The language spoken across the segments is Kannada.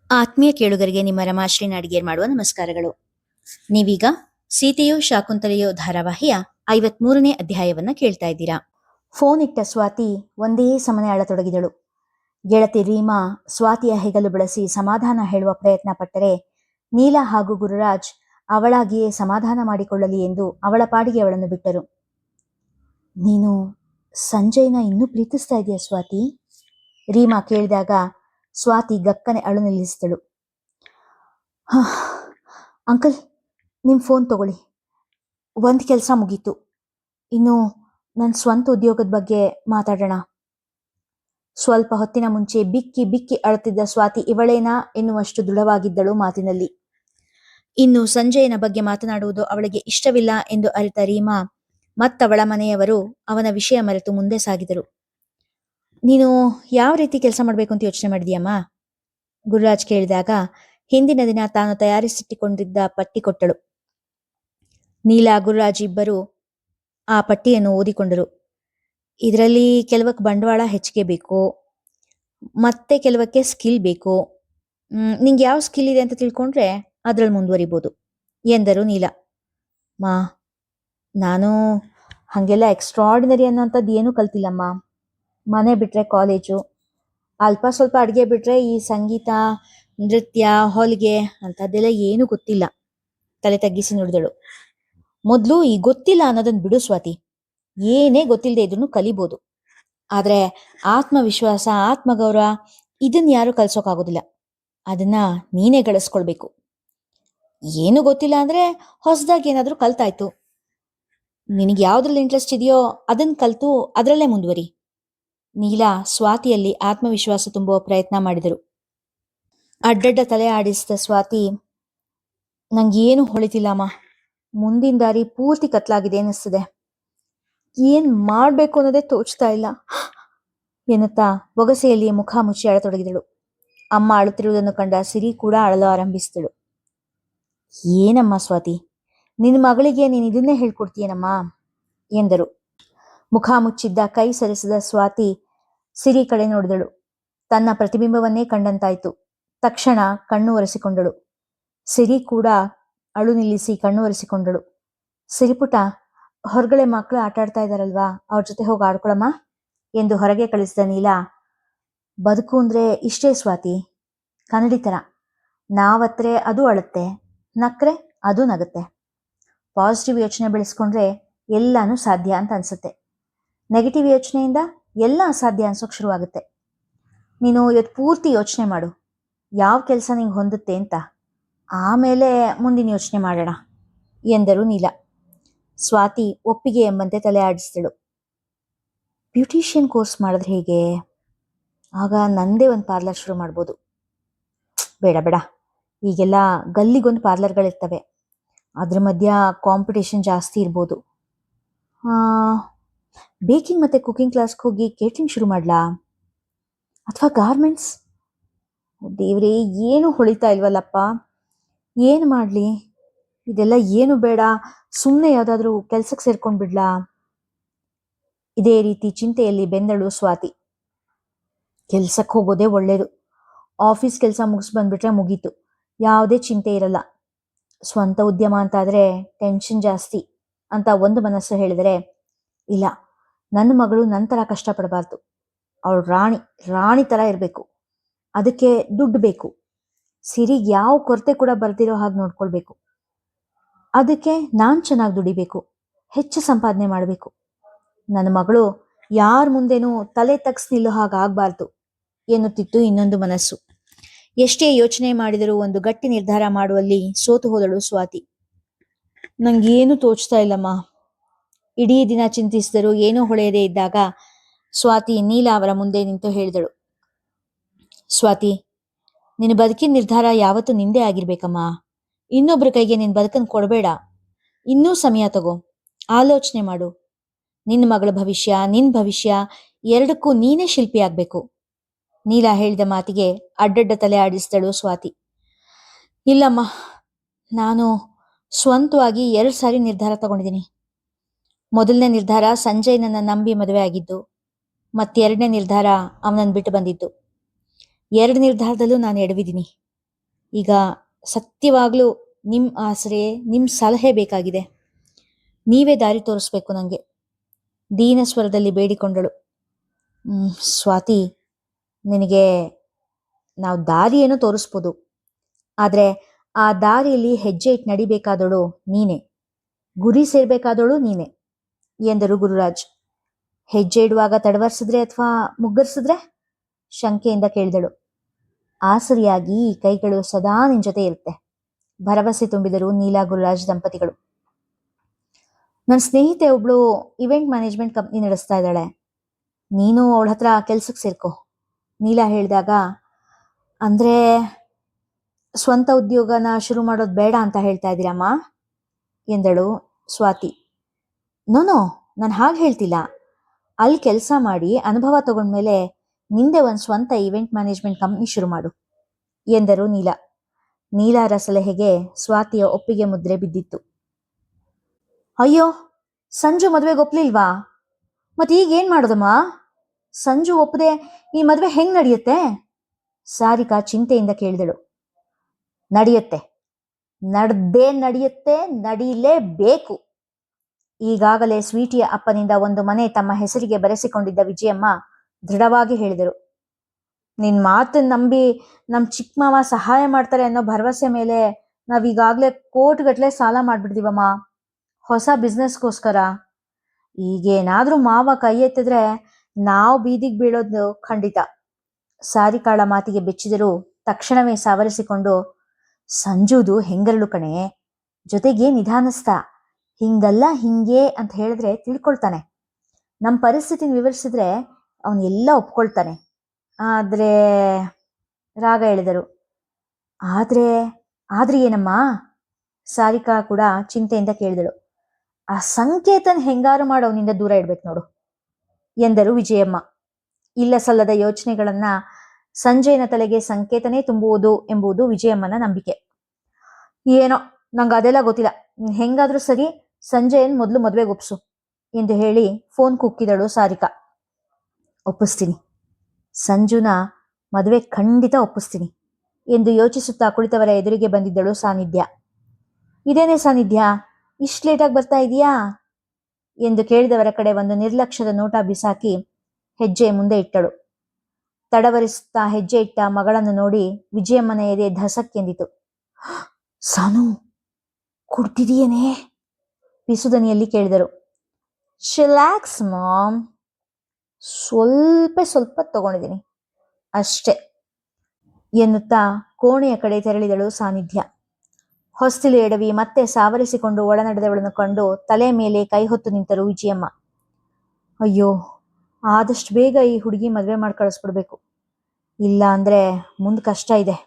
ಆತ್ಮೀಯ ಕೇಳುಗರಿಗೆ ನಿಮ್ಮ ರಮಾಶ್ರೀ ನಾಡಿಗೇರ್ ಮಾಡುವ ನಮಸ್ಕಾರಗಳು. ನೀವೀಗ ಸೀತೆಯೋ ಶಾಕುಂತಲೆಯೋ ಧಾರಾವಾಹಿಯ 53ನೇ ಅಧ್ಯಾಯವನ್ನ ಕೇಳ್ತಾ ಇದ್ದೀರಾ. ಫೋನ್ ಇಟ್ಟ ಸ್ವಾತಿ ಒಂದೇ ಸಮನೆ ಅಳತೊಡಗಿದಳು. ಗೆಳತಿ ರೀಮಾ ಸ್ವಾತಿಯ ಹೆಗಲು ಬಳಸಿ ಸಮಾಧಾನ ಹೇಳುವ ಪ್ರಯತ್ನ ಪಟ್ಟರೆ ನೀಲಾ ಹಾಗೂ ಗುರುರಾಜ್ ಅವಳಾಗಿಯೇ ಸಮಾಧಾನ ಮಾಡಿಕೊಳ್ಳಲಿ ಎಂದು ಅವಳ ಪಾಡಿಗೆ ಅವಳನ್ನು ಬಿಟ್ಟರು. ನೀನು ಸಂಜಯ್ನ ಇನ್ನೂ ಪ್ರೀತಿಸ್ತಾ ಇದೆಯಾ ಸ್ವಾತಿ? ರೀಮಾ ಕೇಳಿದಾಗ ಸ್ವಾತಿ ಗಕ್ಕನೆ ಅಳು ನಿಲ್ಲಿಸಿದಳು. ಅಂಕಲ್, ನಿಮ್ಮ ಫೋನ್ ತಗೊಳ್ಳಿ. ಒಂದು ಕೆಲಸ ಮುಗೀತು, ಇನ್ನು ನನ್ನ ಸ್ವಂತ ಉದ್ಯೋಗದ ಬಗ್ಗೆ ಮಾತಾಡೋಣ. ಸ್ವಲ್ಪ ಹೊತ್ತಿನ ಮುಂಚೆ ಬಿಕ್ಕಿ ಬಿಕ್ಕಿ ಅಳುತ್ತಿದ್ದ ಸ್ವಾತಿ ಇವಳೇನಾ ಎನ್ನುವಷ್ಟು ದೃಢವಾಗಿದ್ದಳು ಮಾತಿನಲ್ಲಿ. ಇನ್ನು ಸಂಜಯನ ಬಗ್ಗೆ ಮಾತನಾಡುವುದು ಅವಳಿಗೆ ಇಷ್ಟವಿಲ್ಲ ಎಂದು ಅರಿತ ರೀಮಾ ಮತ್ತವಳ ಮನೆಯವರು ಅವನ ವಿಷಯ ಮರೆತು ಮುಂದೆ ಸಾಗಿದರು. ನೀನು ಯಾವ ರೀತಿ ಕೆಲಸ ಮಾಡಬೇಕು ಅಂತ ಯೋಚನೆ ಮಾಡಿದ್ಯಮ್ಮ? ಗುರುರಾಜ್ ಕೇಳಿದಾಗ ಹಿಂದಿನ ದಿನ ತಾನು ತಯಾರಿಸಿಟ್ಟುಕೊಂಡಿದ್ದ ಪಟ್ಟಿ ಕೊಟ್ಟಳು. ನೀಲಾ ಗುರುರಾಜ್ ಇಬ್ಬರು ಆ ಪಟ್ಟಿಯನ್ನು ಓದಿಕೊಂಡರು. ಇದರಲ್ಲಿ ಕೆಲವಕ್ಕೆ ಬಂಡವಾಳ ಹೆಚ್ಚಿಗೆ ಬೇಕು, ಮತ್ತೆ ಕೆಲವಕ್ಕೆ ಸ್ಕಿಲ್ ಬೇಕು. ನಿಂಗೆ ಯಾವ ಸ್ಕಿಲ್ ಇದೆ ಅಂತ ತಿಳ್ಕೊಂಡ್ರೆ ಅದ್ರಲ್ಲಿ ಮುಂದುವರಿಬೋದು ಎಂದರು ನೀಲಾ. ನಾನು ಹಾಗೆಲ್ಲ ಎಕ್ಸ್ಟ್ರಾರ್ಡಿನರಿ ಅನ್ನೋಂಥದ್ದು ಏನೂ ಕಲ್ತಿಲ್ಲಮ್ಮ. ಮನೆ ಬಿಟ್ರೆ ಕಾಲೇಜು, ಅಲ್ಪ ಸ್ವಲ್ಪ ಅಡುಗೆ ಬಿಟ್ರೆ ಈ ಸಂಗೀತ, ನೃತ್ಯ, ಹೊಲಿಗೆ ಅಂಥದ್ದೆಲ್ಲ ಏನೂ ಗೊತ್ತಿಲ್ಲ. ತಲೆ ತಗ್ಗಿಸಿ ನುಡಿದಳು. ಮೊದಲು ಈ ಗೊತ್ತಿಲ್ಲ ಅನ್ನೋದನ್ನ ಬಿಡು ಸ್ವಾತಿ. ಏನೇ ಗೊತ್ತಿಲ್ಲದೆ ಇದ್ರೂ ಕಲಿಬೋದು. ಆದ್ರೆ ಆತ್ಮವಿಶ್ವಾಸ, ಆತ್ಮಗೌರವ ಇದನ್ನ ಯಾರು ಕಲ್ಸೋಕ್ಕಾಗೋದಿಲ್ಲ. ಅದನ್ನ ನೀನೇ ಗಳಿಸ್ಕೊಳ್ಬೇಕು. ಏನು ಗೊತ್ತಿಲ್ಲ ಅಂದ್ರೆ ಹೊಸದಾಗಿ ಏನಾದ್ರೂ ಕಲ್ತಾಯ್ತು. ನಿನಗೆ ಯಾವ್ದ್ರಲ್ಲಿ ಇಂಟ್ರೆಸ್ಟ್ ಇದೆಯೋ ಅದನ್ನ ಕಲ್ತು ಅದರಲ್ಲೇ ಮುಂದುವರಿ. ನೀಲಾ ಸ್ವಾತಿಯಲ್ಲಿ ಆತ್ಮವಿಶ್ವಾಸ ತುಂಬುವ ಪ್ರಯತ್ನ ಮಾಡಿದರು. ಅಡ್ಡಡ್ಡ ತಲೆ ಆಡಿಸಿದ ಸ್ವಾತಿ, ನಂಗೇನು ಹೊಳಿತಿಲ್ಲಮ್ಮ. ಮುಂದಿನ ದಾರಿ ಪೂರ್ತಿ ಕತ್ಲಾಗಿದೆ ಅನ್ನಿಸ್ತಿದೆ. ಏನ್ ಮಾಡ್ಬೇಕು ಅನ್ನೋದೇ ತೋಚ್ತಾ ಇಲ್ಲ ಎನ್ನುತ್ತಾ ಬೊಗಸೆಯಲ್ಲಿ ಮುಖ ಮುಚ್ಚಿ ಅಳತೊಡಗಿದಳು. ಅಮ್ಮ ಅಳುತ್ತಿರುವುದನ್ನು ಕಂಡ ಸಿರಿ ಕೂಡ ಅಳಲು ಆರಂಭಿಸಿದಳು. ಏನಮ್ಮ ಸ್ವಾತಿ, ನಿನ್ನ ಮಗಳಿಗೆ ನೀನು ಇದನ್ನೇ ಹೇಳ್ಕೊಡ್ತೀಯನಮ್ಮ ಎಂದರು. ಮುಖ ಮುಚ್ಚಿದ್ದ ಕೈ ಸರಿಸಿದ ಸ್ವಾತಿ ಸಿರಿ ಕಡೆ ನೋಡಿದಳು. ತನ್ನ ಪ್ರತಿಬಿಂಬವನ್ನೇ ಕಂಡಂತಾಯ್ತು. ತಕ್ಷಣ ಕಣ್ಣು ಒರೆಸಿಕೊಂಡಳು. ಸಿರಿ ಕೂಡ ಅಳು ನಿಲ್ಲಿಸಿ ಕಣ್ಣು ಒರೆಸಿಕೊಂಡಳು. ಸಿರಿಪುಟ, ಹೊರಗಡೆ ಮಕ್ಕಳು ಆಟ ಆಡ್ತಾ ಇದ್ದಾರಲ್ವಾ, ಅವ್ರ ಜೊತೆ ಹೋಗಿ ಆಡ್ಕೊಳಮ್ಮ ಎಂದು ಹೊರಗೆ ಕಳಿಸಿದ ನೀಲಾ, ಬದುಕು ಅಂದ್ರೆ ಇಷ್ಟೇ ಸ್ವಾತಿ, ಕನ್ನಡಿ ಥರ. ನಾವತ್ರೆ ಅದು ಅಳುತ್ತೆ, ನಕ್ರೆ ಅದು ನಗುತ್ತೆ. ಪಾಸಿಟಿವ್ ಯೋಚನೆ ಬೆಳೆಸ್ಕೊಂಡ್ರೆ ಎಲ್ಲಾನು ಸಾಧ್ಯ ಅಂತ ಅನ್ಸುತ್ತೆ. ನೆಗೆಟಿವ್ ಯೋಚನೆಯಿಂದ ಎಲ್ಲ ಅಸಾಧ್ಯ ಅನ್ಸೋಕ್ ಶುರುವಾಗುತ್ತೆ. ನೀನು ಇವತ್ತು ಪೂರ್ತಿ ಯೋಚನೆ ಮಾಡು, ಯಾವ ಕೆಲಸ ನಿಂಗೆ ಹೊಂದುತ್ತೆ ಅಂತ. ಆಮೇಲೆ ಮುಂದಿನ ಯೋಚನೆ ಮಾಡೋಣ ಎಂದರು ನೀಲಾ. ಸ್ವಾತಿ ಒಪ್ಪಿಗೆ ಎಂಬಂತೆ ತಲೆ ಆಡಿಸಿದಳು. ಬ್ಯೂಟಿಷಿಯನ್ ಕೋರ್ಸ್ ಮಾಡಿದ್ರೆ ಹೇಗೆ? ಆಗ ನಂದೇ ಒಂದು ಪಾರ್ಲರ್ ಶುರು ಮಾಡ್ಬೋದು. ಬೇಡ ಬೇಡ, ಈಗೆಲ್ಲ ಗಲ್ಲಿಗೊಂದು ಪಾರ್ಲರ್ಗಳಿರ್ತವೆ. ಅದ್ರ ಮಧ್ಯ ಕಾಂಪಿಟೇಷನ್ ಜಾಸ್ತಿ ಇರ್ಬೋದು. ಬೇಕಿಂಗ್ ಮತ್ತು ಕುಕಿಂಗ್ ಕ್ಲಾಸ್ಗೆ ಹೋಗಿ ಕೇಟ್ರಿಂಗ್ ಶುರು ಮಾಡಲಾ? ಅಥವಾ ಗಾರ್ಮೆಂಟ್ಸ್? ದೇವ್ರೇ, ಏನು ಹೊಳಿತಾ ಇಲ್ವಲ್ಲಪ್ಪ. ಏನು ಮಾಡಲಿ? ಇದೆಲ್ಲ ಏನು ಬೇಡ, ಸುಮ್ಮನೆ ಯಾವುದಾದ್ರೂ ಕೆಲ್ಸಕ್ಕೆ ಸೇರ್ಕೊಂಡು ಬಿಡ್ಲಾ? ಇದೇ ರೀತಿ ಚಿಂತೆಯಲ್ಲಿ ಬೆಂದಳು ಸ್ವಾತಿ. ಕೆಲ್ಸಕ್ಕೆ ಹೋಗೋದೇ ಒಳ್ಳೇದು. ಆಫೀಸ್ ಕೆಲಸ ಮುಗಿಸ್ ಬಂದ್ಬಿಟ್ರೆ ಮುಗೀತು, ಯಾವುದೇ ಚಿಂತೆ ಇರಲ್ಲ. ಸ್ವಂತ ಉದ್ಯಮ ಅಂತಾದರೆ ಟೆನ್ಷನ್ ಜಾಸ್ತಿ ಅಂತ ಒಂದು ಮನಸ್ಸು ಹೇಳಿದರೆ, ಇಲ್ಲ, ನನ್ನ ಮಗಳು ನನ್ನ ಥರ ಕಷ್ಟಪಡಬಾರ್ದು, ಅವಳು ರಾಣಿ ಥರ ಇರಬೇಕು, ಅದಕ್ಕೆ ದುಡ್ಡು ಬೇಕು, ಸಿರಿಗೆ ಯಾವ ಕೊರತೆ ಕೂಡ ಬರ್ದಿರೋ ಹಾಗೆ ನೋಡ್ಕೊಳ್ಬೇಕು, ಅದಕ್ಕೆ ನಾನು ಚೆನ್ನಾಗಿ ದುಡಿಬೇಕು, ಹೆಚ್ಚು ಸಂಪಾದನೆ ಮಾಡಬೇಕು, ನನ್ನ ಮಗಳು ಯಾರ ಮುಂದೆನೂ ತಲೆ ತಗ್ಸ್ ನಿಲ್ಲೋ ಹಾಗಾಗಬಾರ್ದು ಎನ್ನುತ್ತಿತ್ತು ಇನ್ನೊಂದು ಮನಸ್ಸು. ಎಷ್ಟೇ ಯೋಚನೆ ಮಾಡಿದರೂ ಒಂದು ಗಟ್ಟಿ ನಿರ್ಧಾರ ಮಾಡುವಲ್ಲಿ ಸೋತು ಹೋದಳು ಸ್ವಾತಿ. ನಂಗೇನು ತೋಚ್ತಾ ಇಲ್ಲಮ್ಮ. ಇಡೀ ದಿನ ಚಿಂತಿಸಿದರೂ ಏನೂ ಹೊಳೆಯದೇ ಇದ್ದಾಗ ಸ್ವಾತಿ ನೀಲಾ ಅವರ ಮುಂದೆ ನಿಂತು ಹೇಳಿದಳು. ಸ್ವಾತಿ, ನಿನ್ನ ಬದುಕಿನ ನಿರ್ಧಾರ ಯಾವತ್ತೂ ನಿಂದೇ ಆಗಿರ್ಬೇಕಮ್ಮ. ಇನ್ನೊಬ್ರ ಕೈಗೆ ನಿನ್ನ ಬದುಕನ್ನು ಕೊಡಬೇಡ. ಇನ್ನೂ ಸಮಯ ತಗೋ, ಆಲೋಚನೆ ಮಾಡು. ನಿನ್ನ ಮಗಳ ಭವಿಷ್ಯ, ನಿನ್ನ ಭವಿಷ್ಯ ಎರಡಕ್ಕೂ ನೀನೇ ಶಿಲ್ಪಿ ಆಗ್ಬೇಕು. ನೀಲಾ ಹೇಳಿದ ಮಾತಿಗೆ ಅಡ್ಡಡ್ಡ ತಲೆ ಆಡಿಸಿದಳು ಸ್ವಾತಿ. ಇಲ್ಲಮ್ಮ, ನಾನು ಸ್ವಂತವಾಗಿ 2 ಸಾರಿ ನಿರ್ಧಾರ ತಗೊಂಡಿದ್ದೀನಿ. ಮೊದಲನೇ ನಿರ್ಧಾರ ಸಂಜಯ್ ನನ್ನ ನಂಬಿ ಮದುವೆ ಆಗಿದ್ದು, ಮತ್ತೆರಡನೇ ನಿರ್ಧಾರ ಅವನನ್ನು ಬಿಟ್ಟು ಬಂದಿದ್ದು. 2 ನಿರ್ಧಾರದಲ್ಲೂ ನಾನು ಎಡವಿದ್ದೀನಿ. ಈಗ ಸತ್ಯವಾಗ್ಲೂ ನಿಮ್ಮ ಆಸರೆ, ನಿಮ್ಮ ಸಲಹೆ ಬೇಕಾಗಿದೆ. ನೀವೇ ದಾರಿ ತೋರಿಸ್ಬೇಕು ನನಗೆ, ದೀನ ಸ್ವರದಲ್ಲಿ ಬೇಡಿಕೊಂಡಳು. ಸ್ವಾತಿ, ನಿನಗೆ ನಾವು ದಾರಿಯನ್ನು ತೋರಿಸ್ಬೋದು, ಆದರೆ ಆ ದಾರಿಯಲ್ಲಿ ಹೆಜ್ಜೆ ಇಟ್ಟು ನಡಿಬೇಕಾದಳು ನೀನೆ, ಗುರಿ ಸೇರ್ಬೇಕಾದಳು ನೀನೆ ಎಂದರು ಗುರುರಾಜ್. ಹೆಜ್ಜೆ ಇಡುವಾಗ ತಡವರ್ಸಿದ್ರೆ ಅಥವಾ ಮುಗ್ಗರ್ಸಿದ್ರೆ? ಶಂಕೆಯಿಂದ ಕೇಳಿದಳು. ಆಸರಿಯಾಗಿ ಈ ಕೈಗಳು ಸದಾ ನಿನ್ ಜೊತೆ ಇರುತ್ತೆ, ಭರವಸೆ ತುಂಬಿದರು ನೀಲಾ ಗುರುರಾಜ್ ದಂಪತಿಗಳು. ನನ್ನ ಸ್ನೇಹಿತೆ ಒಬ್ಳು ಇವೆಂಟ್ ಮ್ಯಾನೇಜ್ಮೆಂಟ್ ಕಂಪ್ನಿ ನಡೆಸ್ತಾ ಇದ್ದಾಳೆ, ನೀನು ಅವಳ ಹತ್ರ ಕೆಲ್ಸಕ್ಕೆ ಸೇರ್ಕೋ, ನೀಲಾ ಹೇಳಿದಾಗ. ಅಂದ್ರೆ ಸ್ವಂತ ಉದ್ಯೋಗನ ಶುರು ಮಾಡೋದು ಬೇಡ ಅಂತ ಹೇಳ್ತಾ ಇದ್ದೀರಮ್ಮ ಎಂದಳು ಸ್ವಾತಿ. ನೋನೋ, ನಾನು ಹಾಗೆ ಹೇಳ್ತಿಲ್ಲ. ಅಲ್ಲಿ ಕೆಲಸ ಮಾಡಿ ಅನುಭವ ತಗೊಂಡ್ಮೇಲೆ ನಿಂದೆ ಒಂದು ಸ್ವಂತ ಇವೆಂಟ್ ಮ್ಯಾನೇಜ್ಮೆಂಟ್ ಕಂಪ್ನಿ ಶುರು ಮಾಡು ಎಂದರು ನೀಲಾ. ನೀಲಾರ ಸಲಹೆಗೆ ಸ್ವಾತಿಯ ಒಪ್ಪಿಗೆ ಮುದ್ರೆ ಬಿದ್ದಿತ್ತು. ಅಯ್ಯೋ, ಸಂಜು ಮದುವೆಗೆ ಒಪ್ಲಿಲ್ವಾ? ಮತ್ತೆ ಈಗ ಏನ್ ಮಾಡೋದಮ್ಮ? ಸಂಜು ಒಪ್ಪದೆ ಈ ಮದುವೆ ಹೆಂಗ್ ನಡೆಯುತ್ತೆ? ಸಾರಿಕಾ ಚಿಂತೆಯಿಂದ ಕೇಳಿದಳು. ನಡೆಯುತ್ತೆ, ನಡೆಯುತ್ತೆ, ನಡೀಲೇಬೇಕು. ಈಗಾಗಲೇ ಸ್ವೀಟಿಯ ಅಪ್ಪನಿಂದ ಒಂದು ಮನೆ ತಮ್ಮ ಹೆಸರಿಗೆ ಬರೆಸಿಕೊಂಡಿದ್ದ ವಿಜಯಮ್ಮ ದೃಢವಾಗಿ ಹೇಳಿದರು. ನಿನ್ ಮಾತನ್ನ ನಂಬಿ ನಮ್ ಚಿಕ್ಕ ಮಾವ ಸಹಾಯ ಮಾಡ್ತಾರೆ ಅನ್ನೋ ಭರವಸೆ ಮೇಲೆ ನಾವೀಗಾಗ್ಲೇ ಕೋಟಿಗಟ್ಲೆ ಸಾಲ ಮಾಡ್ಬಿಡ್ತೀವಮ್ಮ, ಹೊಸ ಬಿಸ್ನೆಸ್ಗೋಸ್ಕರ. ಈಗೇನಾದ್ರೂ ಮಾವ ಕೈ ಎತ್ತಿದ್ರೆ ನಾವು ಬೀದಿಗೆ ಬೀಳೋದು ಖಂಡಿತ. ಸಾರಿಕಾಳ ಮಾತಿಗೆ ಬೆಚ್ಚಿದರೂ ತಕ್ಷಣವೇ ಸಾವರಿಸಿಕೊಂಡು, ಸಂಜುದು ಹೆಂಗರಳು ಕಣೆ, ಜೊತೆಗೆ ನಿಧಾನಸ್ಥ, ಹಿಂಗಲ್ಲ ಹಿಂಗೆ ಅಂತ ಹೇಳಿದ್ರೆ ತಿಳ್ಕೊಳ್ತಾನೆ. ನಮ್ಮ ಪರಿಸ್ಥಿತಿನ ವಿವರಿಸಿದ್ರೆ ಅವನ್ ಎಲ್ಲ ಒಪ್ಕೊಳ್ತಾನೆ. ಆದ್ರೆ ರಾಗ ಹೇಳಿದರು. ಆದ್ರೆ ಏನಮ್ಮ? ಸಾರಿಕಾ ಕೂಡ ಚಿಂತೆಯಿಂದ ಕೇಳಿದಳು. ಆ ಸಂಕೇತನ ಹೆಂಗಾರು ಅವನಿಂದ ದೂರ ಇಡ್ಬೇಕು ನೋಡು ಎಂದರು ವಿಜಯಮ್ಮ. ಇಲ್ಲ ಸಲ್ಲದ ಯೋಚನೆಗಳನ್ನ ಸಂಜಯನ ತಲೆಗೆ ಸಂಕೇತನೇ ತುಂಬುವುದು ಎಂಬುದು ವಿಜಯಮ್ಮನ ನಂಬಿಕೆ. ಏನೋ ನಂಗೆ ಅದೆಲ್ಲ ಗೊತ್ತಿಲ್ಲ, ಹೆಂಗಾದ್ರೂ ಸರಿ ಸಂಜಯನ್ ಮೊದಲು ಮದ್ವೆಗೆ ಒಪ್ಸು ಎಂದು ಹೇಳಿ ಫೋನ್ ಕುಕ್ಕಿದಳು ಸಾರಿಕಾ. ಒಪ್ಪಿಸ್ತೀನಿ, ಸಂಜುನ ಮದುವೆ ಖಂಡಿತ ಒಪ್ಪಿಸ್ತೀನಿ ಎಂದು ಯೋಚಿಸುತ್ತಾ ಕುಳಿತವರ ಎದುರಿಗೆ ಬಂದಿದ್ದಳು ಸಾನ್ನಿಧ್ಯ. ಇದೇನೇ ಸಾನ್ನಿಧ್ಯ, ಇಷ್ಟು ಲೇಟಾಗಿ ಬರ್ತಾ ಇದೆಯಾ ಎಂದು ಕೇಳಿದವರ ಕಡೆ ಒಂದು ನಿರ್ಲಕ್ಷ್ಯದ ನೋಟ ಬಿಸಾಕಿ ಹೆಜ್ಜೆ ಮುಂದೆ ಇಟ್ಟಳು. ತಡವರಿಸುತ್ತಾ ಹೆಜ್ಜೆ ಇಟ್ಟ ಮಗಳನ್ನು ನೋಡಿ ವಿಜಯಮ್ಮನ ಎದೆ ಧಸಕ್ಕೆಂದಿತು. ಸಾನು, ಕುಡ್ತಿದೀಯೇನೇ? ಪಿಸುದನಿಯಲ್ಲಿ ಕೇಳಿದರು. ಚಿಲ್ಯಾಕ್ಸ್ ಮಾಮ್, ಸ್ವಲ್ಪ ತಗೊಂಡಿದ್ದೀನಿ ಅಷ್ಟೇ ಎನ್ನುತ್ತಾ ಕೋಣೆಯ ಕಡೆ ತೆರಳಿದಳು ಸಾನ್ನಿಧ್ಯ. ಹೊಸ್ತಿಲು ಎಡವಿ ಮತ್ತೆ ಸಾವರಿಸಿಕೊಂಡು ಒಳನಡೆದವಳನ್ನು ಕಂಡು ತಲೆ ಮೇಲೆ ಕೈ ಹೊತ್ತು ನಿಂತರು ವಿಜಯಮ್ಮ. ಅಯ್ಯೋ, ಆದಷ್ಟು ಬೇಗ ಈ ಹುಡುಗಿ ಮದುವೆ ಮಾಡಿ ಕಳಿಸ್ಬಿಡ್ಬೇಕು, ಇಲ್ಲ ಅಂದ್ರೆ ಮುಂದೆ ಕಷ್ಟ ಇದೆ.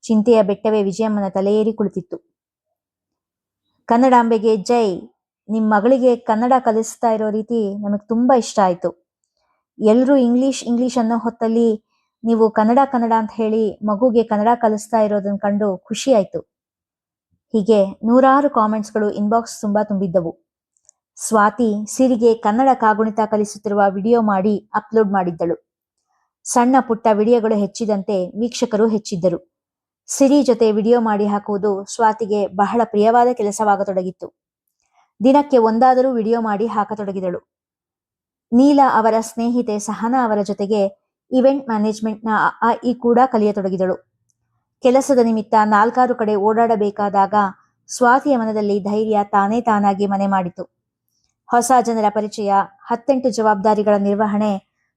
ಚಿಂತೆಯ ಬೆಟ್ಟವೇ ವಿಜಯಮ್ಮನ ತಲೆಯೇರಿ ಕುಳಿತಿತ್ತು. ಕನ್ನಡಾಂಬೆಗೆ ಜೈ. ನಿಮ್ಮ ಮಗಳಿಗೆ ಕನ್ನಡ ಕಲಿಸ್ತಾ ಇರೋ ರೀತಿ ನಮಗೆ ತುಂಬಾ ಇಷ್ಟ ಆಯ್ತು. ಎಲ್ಲರೂ ಇಂಗ್ಲಿಷ್ ಅನ್ನೋ ಹೊತ್ತಲ್ಲಿ ನೀವು ಕನ್ನಡ ಅಂತ ಹೇಳಿ ಮಗುಗೆ ಕನ್ನಡ ಕಲಿಸ್ತಾ ಇರೋದನ್ನ ಕಂಡು ಖುಷಿ ಆಯ್ತು. ಹೀಗೆ ನೂರಾರು ಕಾಮೆಂಟ್ಸ್ಗಳು ಇನ್ಬಾಕ್ಸ್ ತುಂಬಾ ತುಂಬಿದ್ದವು. ಸ್ವಾತಿ ಸಿರಿಗೆ ಕನ್ನಡ ಕಾಗುಣಿತ ಕಲಿಸುತ್ತಿರುವ ವಿಡಿಯೋ ಮಾಡಿ ಅಪ್ಲೋಡ್ ಮಾಡಿದ್ದಳು. ಸಣ್ಣ ಪುಟ್ಟ ವಿಡಿಯೋಗಳು ಹೆಚ್ಚಿದಂತೆ ವೀಕ್ಷಕರು ಹೆಚ್ಚಿದ್ದರು. ಸಿರಿ ಜೊತೆ ವಿಡಿಯೋ ಮಾಡಿ ಹಾಕುವುದು ಸ್ವಾತಿಗೆ ಬಹಳ ಪ್ರಿಯವಾದ ಕೆಲಸವಾಗತೊಡಗಿತ್ತು. ದಿನಕ್ಕೆ ಒಂದಾದರೂ ವಿಡಿಯೋ ಮಾಡಿ ಹಾಕತೊಡಗಿದಳು. ನೀಲಾ ಅವರ ಸ್ನೇಹಿತೆ ಸಹನಾ ಅವರ ಜೊತೆಗೆ ಇವೆಂಟ್ ಮ್ಯಾನೇಜ್ಮೆಂಟ್ನ ಈ ಕೂಡ ಕಲಿಯತೊಡಗಿದಳು. ಕೆಲಸದ ನಿಮಿತ್ತ 4 ಕಡೆ ಓಡಾಡಬೇಕಾದಾಗ ಸ್ವಾತಿಯ ಮನದಲ್ಲಿ ಧೈರ್ಯ ತಾನಾಗಿ ಮನೆ ಮಾಡಿತು. ಹೊಸ ಜನರ ಪರಿಚಯ, 18 ಜವಾಬ್ದಾರಿಗಳ ನಿರ್ವಹಣೆ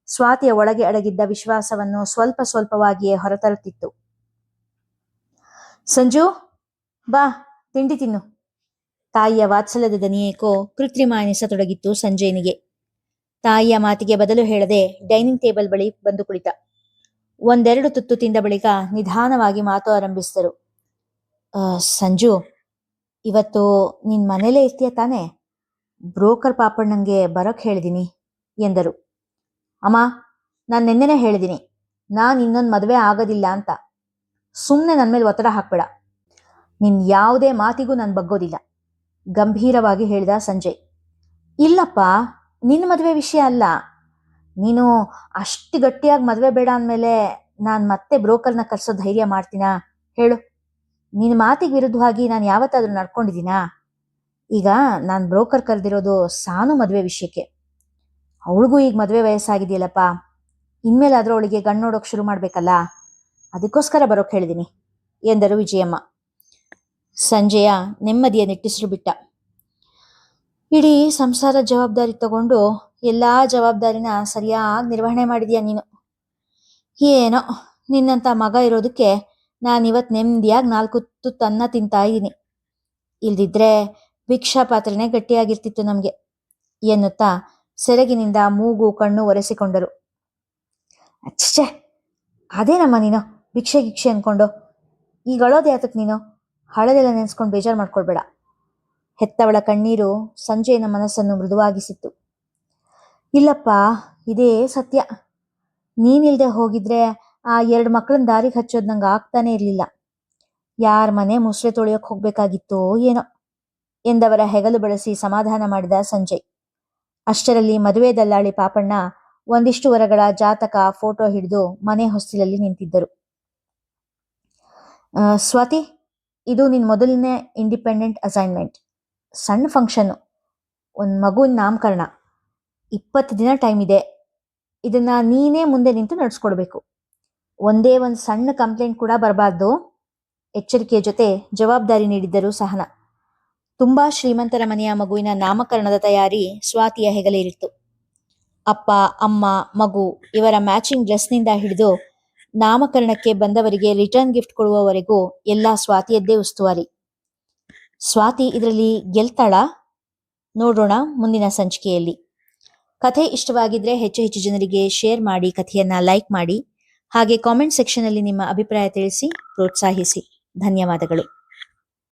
ಸ್ವಾತಿಯ ಒಳಗೆ ಅಡಗಿದ್ದ ವಿಶ್ವಾಸವನ್ನು ಸ್ವಲ್ಪವಾಗಿಯೇ ಹೊರತರುತ್ತಿತ್ತು. ಸಂಜು, ಬಾ ತಿಂಡಿ ತಿನ್ನು. ತಾಯಿಯ ವಾತ್ಸಲ್ಯದ ದನಿಯೇಕೋ ಕೃತ್ರಿಮ ಎನಿಸತೊಡಗಿತ್ತು ಸಂಜಯನಿಗೆ. ತಾಯಿಯ ಮಾತಿಗೆ ಬದಲು ಹೇಳದೆ ಡೈನಿಂಗ್ ಟೇಬಲ್ ಬಳಿ ಬಂದು ಕುಳಿತ. ಒಂದೆರಡು ತುತ್ತು ತಿಂದ ಬಳಿಕ ನಿಧಾನವಾಗಿ ಮಾತು ಆರಂಭಿಸಿದರು. ಸಂಜು, ಇವತ್ತು ನಿನ್ ಮನೇಲೇ ಇರ್ತೀಯ ತಾನೆ? ಬ್ರೋಕರ್ ಪಾಪಣ್ಣಂಗೆ ಬರೋಕ್ ಹೇಳಿದೀನಿ ಎಂದರು. ಅಮ್ಮ, ನಾನು ನೆನ್ನೆನೇ ಹೇಳಿದೀನಿ, ನಾನು ಇನ್ನೊಂದು ಮದುವೆ ಆಗೋದಿಲ್ಲ ಅಂತ. ಸುಮ್ಮನೆ ನನ್ನ ಮೇಲೆ ಒತ್ತಡ ಹಾಕ್ಬೇಡ. ನಿನ್ ಯಾವುದೇ ಮಾತಿಗೂ ನಾನು ಬಗ್ಗೋದಿಲ್ಲ, ಗಂಭೀರವಾಗಿ ಹೇಳಿದ ಸಂಜಯ್. ಇಲ್ಲಪ್ಪ, ನಿನ್ನ ಮದುವೆ ವಿಷಯ ಅಲ್ಲ. ನೀನು ಅಷ್ಟು ಗಟ್ಟಿಯಾಗಿ ಮದುವೆ ಬೇಡ ಅಂದಮೇಲೆ ನಾನು ಮತ್ತೆ ಬ್ರೋಕರ್ನ ಕರ್ಸೋ ಧೈರ್ಯ ಮಾಡ್ತೀನಾ ಹೇಳು, ನಿನ್ನ ಮಾತಿಗೆ ವಿರುದ್ಧವಾಗಿ ನಾನು ಯಾವತ್ತಾದ್ರೂ ನಡ್ಕೊಂಡಿದ್ದೀನಾ? ಈಗ ನಾನು ಬ್ರೋಕರ್ ಕರೆದಿರೋದು ಸಾನು ಮದುವೆ ವಿಷಯಕ್ಕೆ. ಅವಳಿಗೂ ಈಗ ಮದುವೆ ವಯಸ್ಸಾಗಿದೆಯಲ್ಲಪ್ಪ, ಇನ್ಮೇಲಾದ್ರೂ ಅವಳಿಗೆ ಗಂಡು ನೋಡೋಕೆ ಶುರು ಮಾಡ್ಬೇಕಲ್ಲ, ಅದಕ್ಕೋಸ್ಕರ ಬರೋಕೆ ಹೇಳಿದ್ದೀನಿ ಎಂದರು ವಿಜಯಮ್ಮ. ಸಂಜೆಯ ನೆಮ್ಮದಿಯ ನಿಟ್ಟುಸಿರು ಬಿಟ್ಟ. ಇಡೀ ಸಂಸಾರ ಜವಾಬ್ದಾರಿ ತಗೊಂಡು ಎಲ್ಲಾ ಜವಾಬ್ದಾರಿನ ಸರಿಯಾಗಿ ನಿರ್ವಹಣೆ ಮಾಡಿದ್ಯಾ ನೀನು. ಏನೋ ನಿನ್ನಂತ ಮಗ ಇರೋದಕ್ಕೆ ನಾನಿವತ್ತು ನೆಮ್ಮದಿಯಾಗಿ 4 ತುತ್ತು ಅನ್ನ ತಿಂತಾ ಇದ್ದೀನಿ. ಇಲ್ದಿದ್ರೆ ಭಿಕ್ಷಾ ಪಾತ್ರೆನೇ ಗಟ್ಟಿಯಾಗಿರ್ತಿತ್ತು ನಮ್ಗೆ ಎನ್ನುತ್ತಾ ಸೆರಗಿನಿಂದ ಮೂಗು ಕಣ್ಣು ಒರೆಸಿಕೊಂಡರು. ಅಚ್ಚೆ, ಅದೇನಮ್ಮ ನೀನು ಭಿಕ್ಷೆ ಗಿಕ್ಷೆ ಅನ್ಕೊಂಡು ಈಗ ಅಳೋದು ಯಾತಕ್ ನೀನು? ಹಳದೆಲ್ಲ ನೆನೆಸ್ಕೊಂಡು ಬೇಜಾರು ಮಾಡ್ಕೊಳ್ಬೇಡ. ಹೆತ್ತವಳ ಕಣ್ಣೀರು ಸಂಜೆಯನ ಮನಸ್ಸನ್ನು ಮೃದುವಾಗಿಸಿತ್ತು. ಇಲ್ಲಪ್ಪ, ಇದೇ ಸತ್ಯ. ನೀನಿಲ್ದೆ ಹೋಗಿದ್ರೆ ಆ 2 ಮಕ್ಕಳನ್ನ ದಾರಿಗೆ ಹಚ್ಚೋದು ನಂಗೆ ಆಗ್ತಾನೆ ಇರಲಿಲ್ಲ. ಯಾರ ಮನೆ ಮುಸ್ರೆ ತೊಳೆಯೋಕೆ ಹೋಗ್ಬೇಕಾಗಿತ್ತೋ ಏನೋ ಎಂದವರ ಹೆಗಲು ಬಳಸಿ ಸಮಾಧಾನ ಮಾಡಿದ ಸಂಜಯ್. ಅಷ್ಟರಲ್ಲಿ ಮದುವೆ ದಲ್ಲಾಳಿ ಪಾಪಣ್ಣ ಒಂದಿಷ್ಟು ವರಗಳ ಜಾತಕ ಫೋಟೋ ಹಿಡಿದು ಮನೆ ಹೊಸ್ತಿಲಲ್ಲಿ ನಿಂತಿದ್ದರು. ಸ್ವಾತಿ, ಇದು ನಿನ್ನ ಮೊದಲನೇ ಇಂಡಿಪೆಂಡೆಂಟ್ ಅಸೈನ್ಮೆಂಟ್. ಸಣ್ಣ ಫಂಕ್ಷನ್ನು, ಒಂದು ಮಗುವಿನ ನಾಮಕರಣ. 20 ದಿನ ಟೈಮ್ ಇದೆ. ಇದನ್ನ ನೀನೇ ಮುಂದೆ ನಿಂತು ನಡೆಸ್ಕೊಡ್ಬೇಕು. ಒಂದೇ ಒಂದು ಸಣ್ಣ ಕಂಪ್ಲೇಂಟ್ ಕೂಡ ಬರಬಾರ್ದು. ಎಚ್ಚರಿಕೆಯ ಜೊತೆ ಜವಾಬ್ದಾರಿ ನೀಡಿದ್ದರು ಸಹನ. ತುಂಬಾ ಶ್ರೀಮಂತರ ಮನೆಯ ಮಗುವಿನ ನಾಮಕರಣದ ತಯಾರಿ ಸ್ವಾತಿಯ ಹೆಗಲೇರಿತ್ತು. ಅಪ್ಪ, ಅಮ್ಮ, ಮಗು ಇವರ ಮ್ಯಾಚಿಂಗ್ ಡ್ರೆಸ್ನಿಂದ ಹಿಡಿದು ನಾಮಕರಣಕ್ಕೆ ಬಂದವರಿಗೆ ರಿಟರ್ನ್ ಗಿಫ್ಟ್ ಕೊಡುವವರೆಗೂ ಎಲ್ಲ ಸ್ವಾತಿಯದ್ದೇ ಉಸ್ತುವಾರಿ. ಸ್ವಾತಿ ಇದರಲ್ಲಿ ಗೆಲ್ತಾಳಾ? ನೋಡೋಣ ಮುಂದಿನ ಸಂಚಿಕೆಯಲ್ಲಿ. ಕಥೆ ಇಷ್ಟವಾಗಿದ್ರೆ ಹೆಚ್ಚು ಹೆಚ್ಚು ಜನರಿಗೆ ಶೇರ್ ಮಾಡಿ, ಕಥೆಯನ್ನ ಲೈಕ್ ಮಾಡಿ, ಹಾಗೆ ಕಾಮೆಂಟ್ ಸೆಕ್ಷನ್ ಅಲ್ಲಿ ನಿಮ್ಮ ಅಭಿಪ್ರಾಯ ತಿಳಿಸಿ ಪ್ರೋತ್ಸಾಹಿಸಿ. ಧನ್ಯವಾದಗಳು.